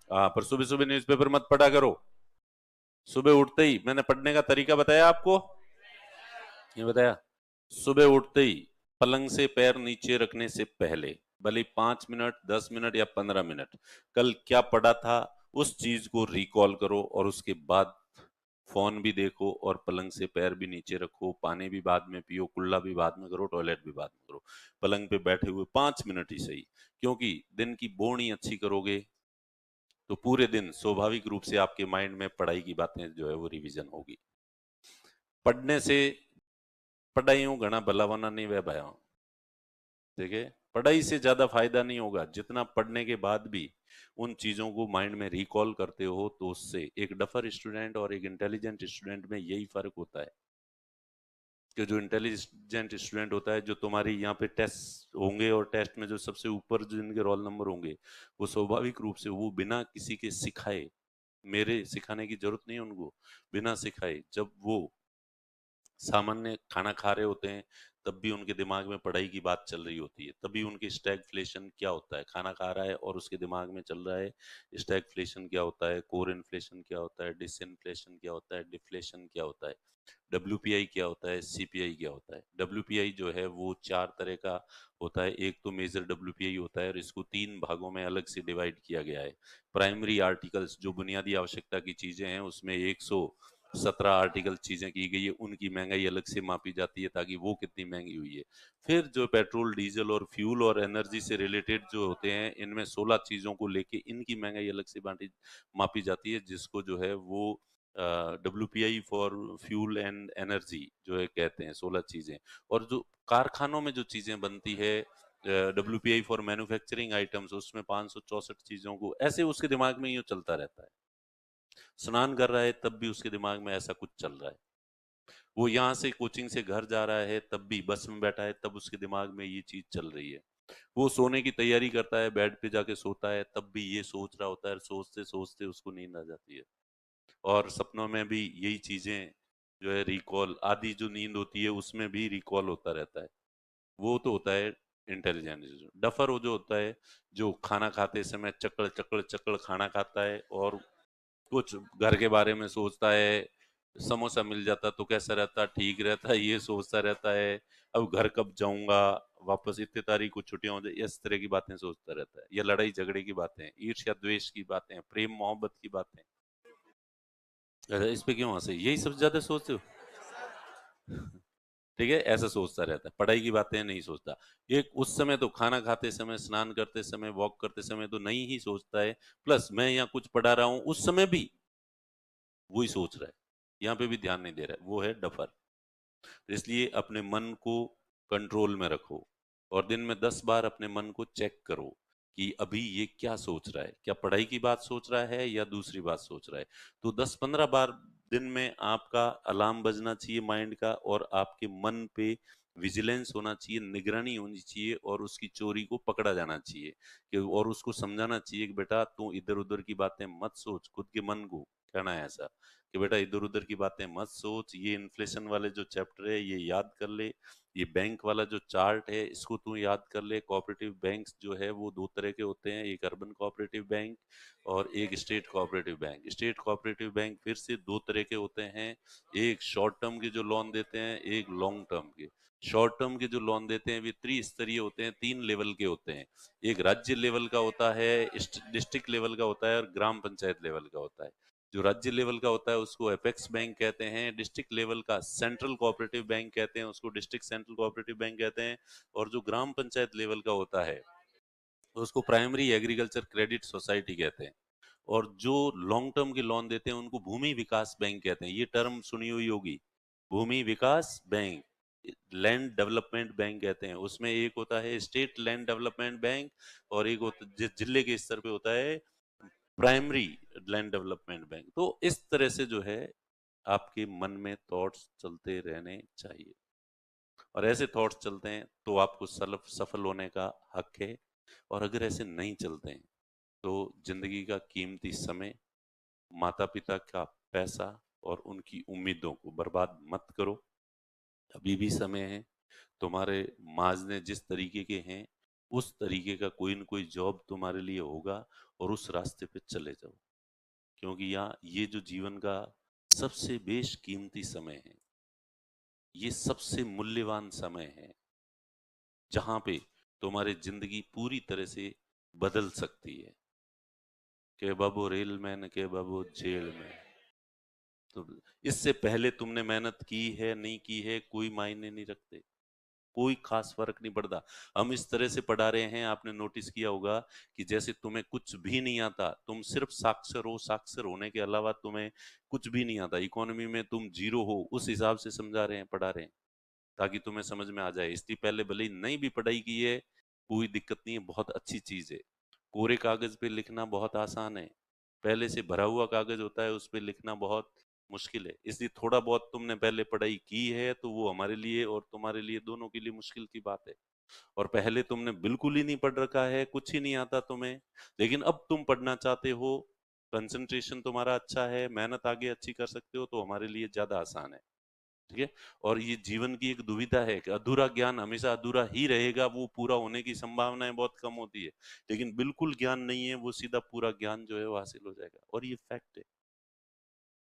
हाँ, पर सुबह सुबह न्यूज़पेपर मत पढ़ा करो। सुबह उठते ही मैंने पढ़ने का तरीका बताया आपको, ये बताया। सुबह उठते ही पलंग से पैर नीचे रखने से पहले भले 5 मिनट, 10 मिनट या 15 मिनट कल क्या पढ़ा था उस चीज को रिकॉल करो, और उसके बाद फोन भी देखो और पलंग से पैर भी नीचे रखो, पानी भी बाद में पियो, कुल्ला भी बाद में करो, टॉयलेट भी बाद में करो। पलंग पे बैठे हुए 5 मिनट ही सही, क्योंकि दिन की बोनी अच्छी करोगे तो पूरे दिन स्वाभाविक रूप से आपके माइंड में पढ़ाई की बातें जो है वो रिवीजन होगी। पढ़ने से पढ़ाइयों घना भलावना नहीं वह भया। ठीक है, पढ़ाई से ज्यादा फायदा नहीं होगा, जितना पढ़ने के बाद भी उन चीजों को माइंड में रिकॉल करते हो, तो उससे एक डफर स्टूडेंट और एक इंटेलिजेंट स्टूडेंट में यही फर्क होता है कि जो इंटेलिजेंट स्टूडेंट होता है, जो तुम्हारी यहाँ पे टेस्ट होंगे और टेस्ट में जो सबसे ऊपर जिनके रोल नंबर होंगे, वो स्वाभाविक रूप से वो बिना किसी के सिखाए, मेरे सिखाने की जरूरत नहीं है उनको, बिना सिखाए जब वो सामान्य खाना खा रहे होते हैं तब भी उनके दिमाग में पढ़ाई की बात चल रही होती है, तभी उनकी स्टैगफ्लेशन क्या होता है, खाना खा रहा है और उसके दिमाग में चल रहा है स्टैगफ्लेशन क्या होता है, कोर इन्फ्लेशन क्या होता है, डिसइन्फ्लेशन क्या होता है, डिफ्लेशन क्या होता है, डब्ल्यूपीआई क्या होता है, सीपीआई क्या होता है। डब्ल्यूपीआई जो है वो 4 तरह का होता है। एक तो मेजर डब्ल्यूपीआई होता है और इसको 3 भागों में अलग से डिवाइड किया गया है। प्राइमरी आर्टिकल्स जो बुनियादी आवश्यकता की चीजें हैं उसमें 117 आर्टिकल चीजें की गई है, उनकी महंगाई अलग से मापी जाती है ताकि वो कितनी महंगी हुई है। फिर जो पेट्रोल डीजल और फ्यूल और एनर्जी से रिलेटेड जो होते हैं, इनमें 16 चीजों को लेके इनकी महंगाई अलग से बांटी मापी जाती है, जिसको जो है वो WPI for fuel and energy जो है कहते हैं, 16 चीजें। और जो कारखानों में जो चीजें बनती है, डब्ल्यूपीआई फॉर मैन्युफैक्चरिंग आइटम्स, उसमें 564 चीजों को ऐसे उसके दिमाग में यूं चलता रहता है। स्नान कर रहा है तब भी उसके दिमाग में ऐसा कुछ चल रहा है, वो यहाँ से कोचिंग से घर जा रहा है तब भी, बस में बैठा है तब उसके दिमाग में ये चीज चल रही है, वो सोने की तैयारी करता है बेड पे जाके सोता है तब भी ये सोच रहा होता है, सोचते सोचते उसको नींद आ जाती है। और सपनों में भी यही चीजें जो है रिकॉल, आधी जो नींद होती है उसमें भी रिकॉल होता रहता है। वो तो होता है इंटेलिजेंस। डफर वो जो होता है जो खाना खाते समय चकड़ चकड़ चकड़ खाना खाता है और कुछ घर के बारे में सोचता है, समोसा मिल जाता तो कैसा रहता, ठीक रहता, ये सोचता रहता है, अब घर कब जाऊंगा वापस, इतने तारीख को छुट्टियां हो जाए, इस तरह की बातें सोचता रहता है, या लड़ाई झगड़े की बातें, ईर्ष्या द्वेष की बातें, प्रेम मोहब्बत की बातें। इस पे क्यों हंसे, यही सबसे ज्यादा सोचते हो। ठीक है, ऐसा सोचता रहता है, पढ़ाई की बातें नहीं सोचता। एक उस समय तो खाना खाते समय, स्नान करते समय, वॉक करते समय तो नहीं ही सोचता है, प्लस मैं यहाँ कुछ पढ़ा रहा हूँ उस समय भी वही सोच रहा है, यहाँ पे भी ध्यान नहीं दे रहा है, वो है डफर। तो इसलिए अपने मन को कंट्रोल में रखो और दिन में 10 बार अपने मन को चेक करो कि अभी ये क्या सोच रहा है, क्या पढ़ाई की बात सोच रहा है या दूसरी बात सोच रहा है। तो 10-15 बार दिन में आपका अलार्म बजना चाहिए माइंड का, और आपके मन पे विजिलेंस होना चाहिए, निगरानी होनी चाहिए, और उसकी चोरी को पकड़ा जाना चाहिए कि, और उसको समझाना चाहिए कि बेटा तू इधर उधर की बातें मत सोच, खुद के मन को कहना है ऐसा कि बेटा इधर उधर की बातें मत सोच, ये इन्फ्लेशन वाले जो चैप्टर है ये याद कर ले, ये बैंक वाला जो चार्ट है इसको तू याद कर ले। कोऑपरेटिव बैंक्स जो है वो 2 तरह के होते हैं, एक अर्बन कोऑपरेटिव बैंक और एक state cooperative bank. State cooperative bank फिर से 2 तरह के होते हैं, एक शॉर्ट टर्म के जो लोन देते हैं, एक लॉन्ग टर्म के। शॉर्ट टर्म के जो लोन देते हैं वे त्रिस्तरीय होते हैं, 3 लेवल के होते हैं। एक राज्य लेवल का होता है, डिस्ट्रिक्ट लेवल का होता है और ग्राम पंचायत लेवल का होता है। जो राज्य लेवल का होता है उसको एपेक्स बैंक कहते हैं, डिस्ट्रिक्ट लेवल का सेंट्रल कोऑपरेटिव बैंक कहते हैं, उसको डिस्ट्रिक्ट सेंट्रल कोऑपरेटिव बैंक कहते हैं, और जो ग्राम पंचायत लेवल का होता है तो उसको प्राइमरी एग्रीकल्चर क्रेडिट सोसाइटी कहते हैं। और जो लॉन्ग टर्म के लोन देते हैं उनको भूमि विकास बैंक कहते हैं, ये टर्म सुनी हुई होगी, भूमि विकास बैंक, लैंड डेवलपमेंट बैंक कहते हैं। उसमें एक होता है स्टेट लैंड डेवलपमेंट बैंक, और एक होता जिले के स्तर पे होता है प्राइमरी लैंड डेवलपमेंट बैंक। तो इस तरह से जो है आपके मन में थॉट्स चलते रहने चाहिए, और ऐसे थॉट्स चलते हैं तो आपको सफल होने का हक है। और अगर ऐसे नहीं चलते हैं तो जिंदगी का कीमती समय, माता पिता का पैसा और उनकी उम्मीदों को बर्बाद मत करो। अभी भी समय है, तुम्हारे माजने जिस तरीके के हैं उस तरीके का कोई न कोई जॉब तुम्हारे लिए होगा और उस रास्ते पे चले जाओ, क्योंकि यहाँ ये जो जीवन का सबसे बेशकीमती समय है, ये सबसे मूल्यवान समय है, जहां पे तुम्हारी जिंदगी पूरी तरह से बदल सकती है। के बाबू रेल मैन के बाबू जेल में। तो इससे पहले तुमने मेहनत की है नहीं की है कोई मायने नहीं रखते, कोई खास फर्क नहीं पड़ता। हम इस तरह से पढ़ा रहे हैं, आपने नोटिस किया होगा कि जैसे तुम्हें कुछ भी नहीं आता, तुम सिर्फ साक्षर हो, साक्षर होने के अलावा तुम्हें कुछ भी नहीं आता, इकोनॉमी में तुम जीरो हो, उस हिसाब से समझा रहे हैं, पढ़ा रहे हैं, ताकि तुम्हें समझ में आ जाए। इसलिए पहले भले ही नहीं भी पढ़ाई की है, कोई दिक्कत नहीं है, बहुत अच्छी चीज है। कोरे कागज पे लिखना बहुत आसान है, पहले से भरा हुआ कागज होता है, उस पे लिखना बहुत मुश्किल है। इसलिए थोड़ा बहुत तुमने पहले पढ़ाई की है तो वो हमारे लिए और तुम्हारे लिए दोनों के लिए मुश्किल की बात है। और पहले तुमने बिल्कुल ही नहीं पढ़ रखा है, कुछ ही नहीं आता तुम्हें, लेकिन अब तुम पढ़ना चाहते हो, कंसंट्रेशन तुम्हारा अच्छा है, मेहनत आगे अच्छी कर सकते हो, तो हमारे लिए ज्यादा आसान है। ठीक है। और ये जीवन की एक दुविधा है कि अधूरा ज्ञान हमेशा अधूरा ही रहेगा, वो पूरा होने की संभावनाएं बहुत कम होती है। लेकिन बिल्कुल ज्ञान नहीं है, वो सीधा पूरा ज्ञान जो है वो हासिल हो जाएगा, और ये फैक्ट है।